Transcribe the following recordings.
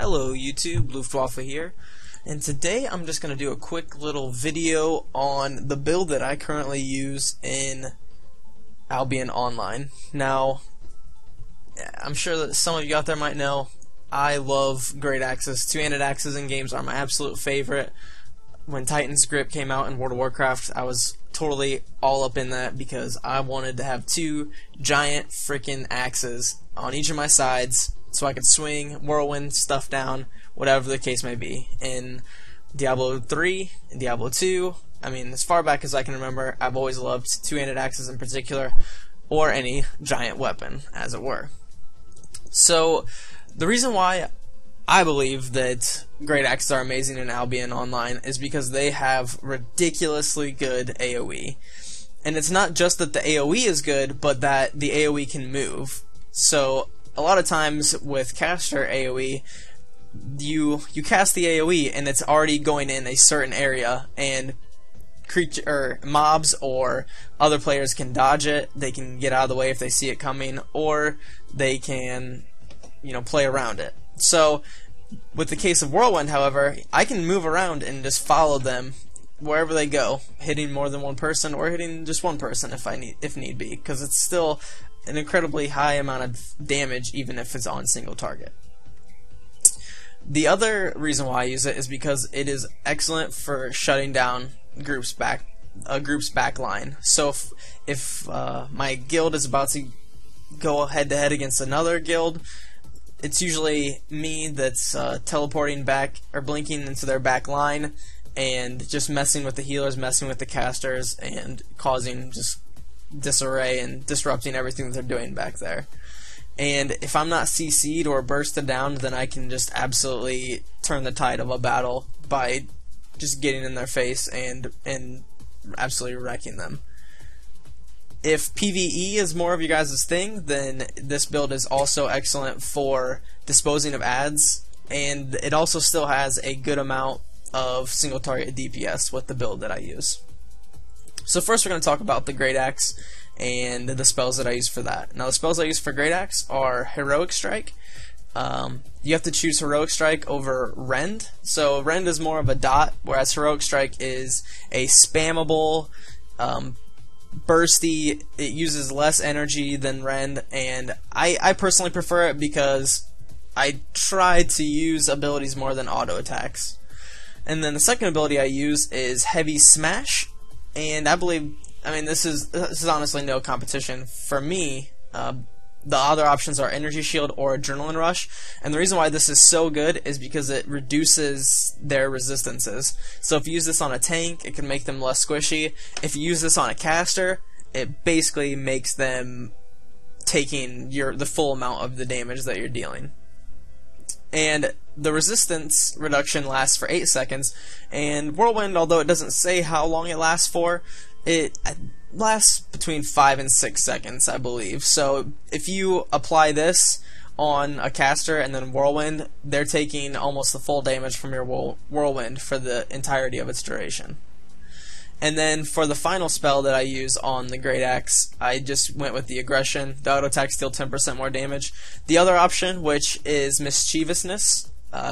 Hello YouTube, Luftwaffe here, and today I'm just going to do a quick little video on the build that I currently use in Albion Online. Now, I'm sure that some of you out there might know, I love Greataxes. Two-handed axes in games are my absolute favorite. When Titan's Grip came out in World of Warcraft, I was totally all up in that because I wanted to have two giant freaking axes on each of my sides so I could swing, whirlwind stuff down, whatever the case may be. In Diablo 3, in Diablo 2, I mean, as far back as I can remember, I've always loved two-handed axes in particular, or any giant weapon, as it were. So, the reason why I believe that Greataxes are amazing in Albion Online is because they have ridiculously good AoE. And it's not just that the AoE is good, but that the AoE can move. So, a lot of times with caster AoE, you cast the AoE and it's already going in a certain area, and mobs or other players can dodge it. They can get out of the way if they see it coming, or they can, play around it. So, with the case of Whirlwind, however, I can move around and just follow them wherever they go, hitting more than one person or hitting just one person if need be, because it's still an incredibly high amount of damage even if it's on single target. The other reason why I use it is because it is excellent for shutting down a group's backline. So if my guild is about to go head to head against another guild, it's usually me that's teleporting back or blinking into their back line and just messing with the healers, messing with the casters, and causing just disarray and disrupting everything that they're doing back there. And if I'm not CC'd or bursted down, then I can just absolutely turn the tide of a battle by just getting in their face and absolutely wrecking them. If PvE is more of you guys' thing, then this build is also excellent for disposing of adds, and it also still has a good amount of single target DPS with the build that I use. So first we're going to talk about the Greataxe and the spells that I use for that. Now the spells I use for Greataxe are Heroic Strike. You have to choose Heroic Strike over Rend. So Rend is more of a dot, whereas Heroic Strike is a spammable, bursty, it uses less energy than Rend, and I personally prefer it because I try to use abilities more than auto attacks. And then the second ability I use is Heavy Smash, and this is honestly no competition for me. The other options are Energy Shield or Adrenaline Rush, and the reason why this is so good is because it reduces their resistances. So if you use this on a tank, it can make them less squishy. If you use this on a caster, it basically makes them taking the full amount of the damage that you're dealing. And the resistance reduction lasts for 8 seconds, and Whirlwind, although it doesn't say how long it lasts for, it lasts between 5 and 6 seconds, I believe. So if you apply this on a caster and then Whirlwind, they're taking almost the full damage from your Whirlwind for the entirety of its duration. And then for the final spell that I use on the Greataxe, I just went with the Aggression. The auto attack deal 10% more damage. The other option, which is Mischievousness,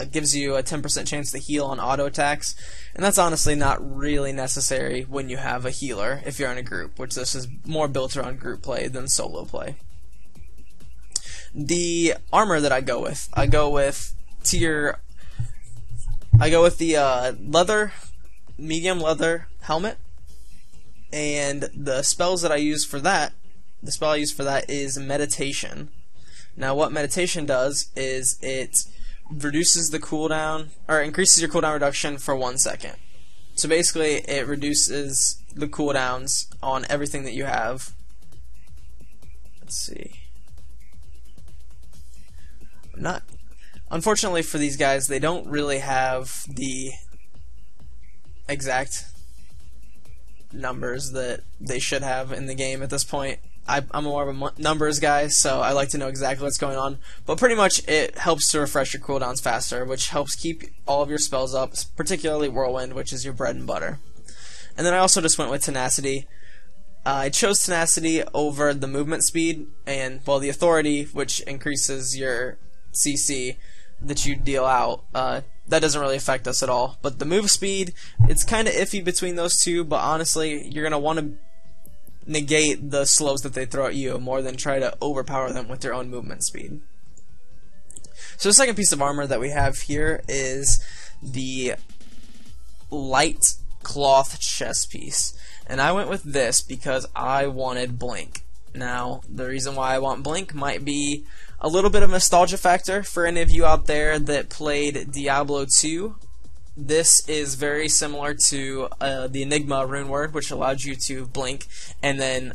gives you a 10% chance to heal on auto attacks, and that's honestly not really necessary when you have a healer if you're in a group, which this is more built around group play than solo play. The armor that I go with the leather, medium leather helmet, and the spells that I use for that, is Meditation. Now what Meditation does is it reduces the cooldown, or increases your cooldown reduction for 1 second. So basically it reduces the cooldowns on everything that you have. Let's see. Unfortunately for these guys, they don't really have the exact numbers that they should have in the game at this point. I'm more of a numbers guy, so I like to know exactly what's going on. But pretty much it helps to refresh your cooldowns faster, which helps keep all of your spells up, particularly Whirlwind, which is your bread and butter. And then I also just went with Tenacity. I chose Tenacity over the movement speed and, well, the Authority, which increases your CC, that you deal out, that doesn't really affect us at all. But the move speed, it's kind of iffy between those two, but honestly, you're going to want to negate the slows that they throw at you more than try to overpower them with your own movement speed. So the second piece of armor that we have here is the light cloth chest piece. And I went with this because I wanted Blink. Now, the reason why I want Blink might be a little bit of a nostalgia factor for any of you out there that played Diablo 2. This is very similar to the Enigma rune word, which allowed you to blink, and then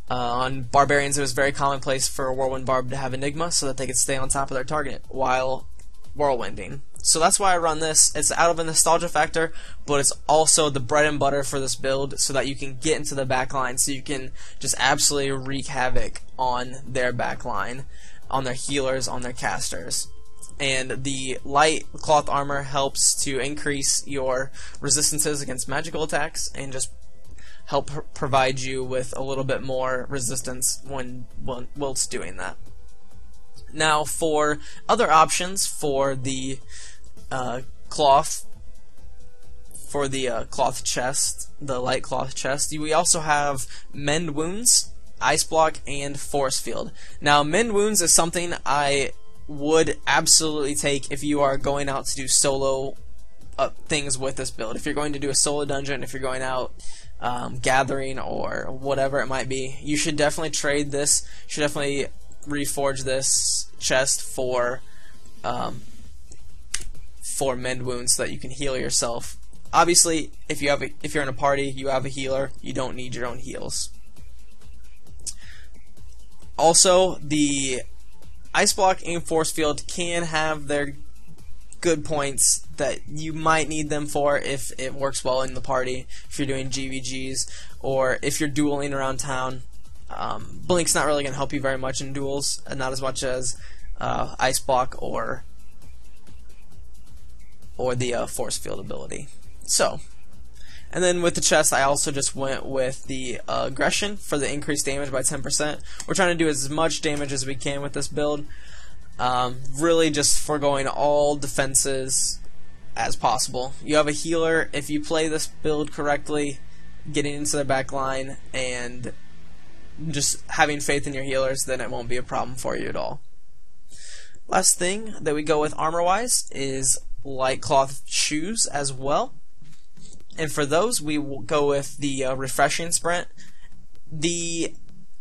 on Barbarians it was very commonplace for a Whirlwind Barb to have Enigma so that they could stay on top of their target while whirlwinding. So that's why I run this. It's out of a nostalgia factor, but it's also the bread and butter for this build so that you can get into the backline, so you can just absolutely wreak havoc on their backline, on their healers, on their casters. And the light cloth armor helps to increase your resistances against magical attacks and just help provide you with a little bit more resistance whilst doing that. Now, for other options for the cloth chest, the light cloth chest, we also have Mend Wounds, Ice Block, and Force Field. Now, Mend Wounds is something I would absolutely take if you are going out to do solo things with this build. If you're going to do a solo dungeon, if you're going out gathering or whatever it might be, you should definitely trade this. You should definitely reforge this chest for Mend Wounds so that you can heal yourself. Obviously, if you're in a party, you have a healer, you don't need your own heals. Also, the Ice Block and Force Field can have their good points that you might need them for if it works well in the party, if you're doing GVGs, or if you're dueling around town. Blink's not really going to help you very much in duels, not as much as Ice Block or the Force Field ability. So, and then with the chest, I also just went with the aggression for the increased damage by 10%. We're trying to do as much damage as we can with this build. Really just foregoing all defenses as possible. You have a healer. If you play this build correctly, getting into their back line and just having faith in your healers, then it won't be a problem for you at all. Last thing that we go with armor-wise is light cloth shoes as well. And for those, we will go with the refreshing sprint. The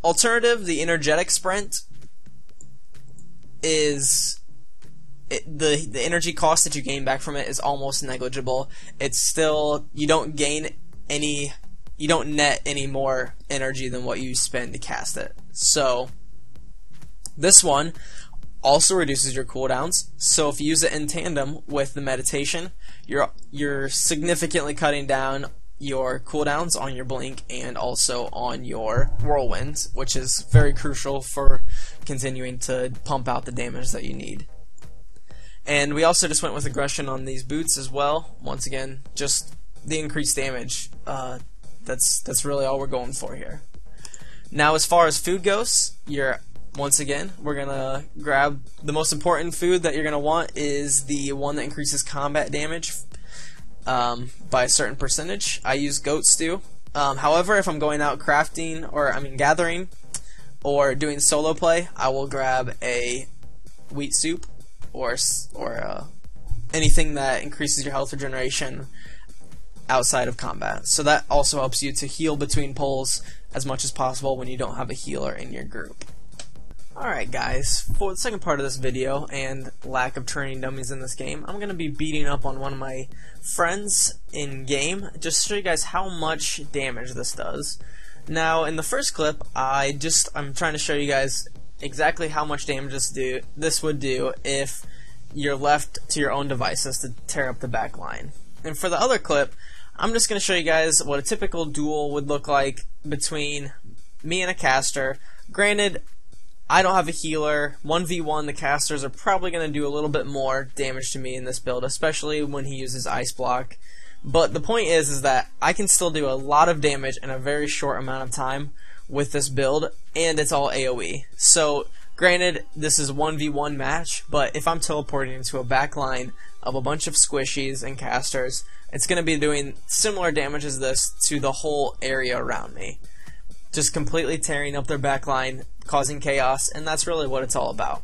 alternative, the energetic sprint, is the energy cost that you gain back from it is almost negligible. It's still, you don't net any more energy than what you spend to cast it. So this one also reduces your cooldowns. So if you use it in tandem with the meditation, you're significantly cutting down your cooldowns on your blink and also on your whirlwind, which is very crucial for continuing to pump out the damage that you need. And we also just went with aggression on these boots as well. Once again, just the increased damage. That's really all we're going for here. Now, as far as food goes, once again, we're gonna grab the most important food that you're gonna want is the one that increases combat damage by a certain percentage. I use goat stew. However, if I'm going out crafting gathering or doing solo play, I will grab a wheat soup or anything that increases your health regeneration outside of combat. So that also helps you to heal between pulls as much as possible when you don't have a healer in your group. Alright guys, for the second part of this video and lack of training dummies in this game, I'm going to be beating up on one of my friends in game just to show you guys how much damage this does. Now in the first clip, I'm trying to show you guys exactly how much damage this would do if you're left to your own devices to tear up the back line. And for the other clip, I'm just going to show you guys what a typical duel would look like between me and a caster. Granted, I don't have a healer. 1v1, the casters are probably going to do a little bit more damage to me in this build, especially when he uses Ice Block. But the point is that I can still do a lot of damage in a very short amount of time with this build, and it's all AoE. So Granted, this is a 1v1 match, but if I'm teleporting into a backline of a bunch of squishies and casters, it's going to be doing similar damage as this to the whole area around me. Just completely tearing up their backline, causing chaos, and that's really what it's all about.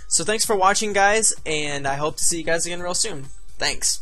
So thanks for watching, guys, and I hope to see you guys again real soon. Thanks.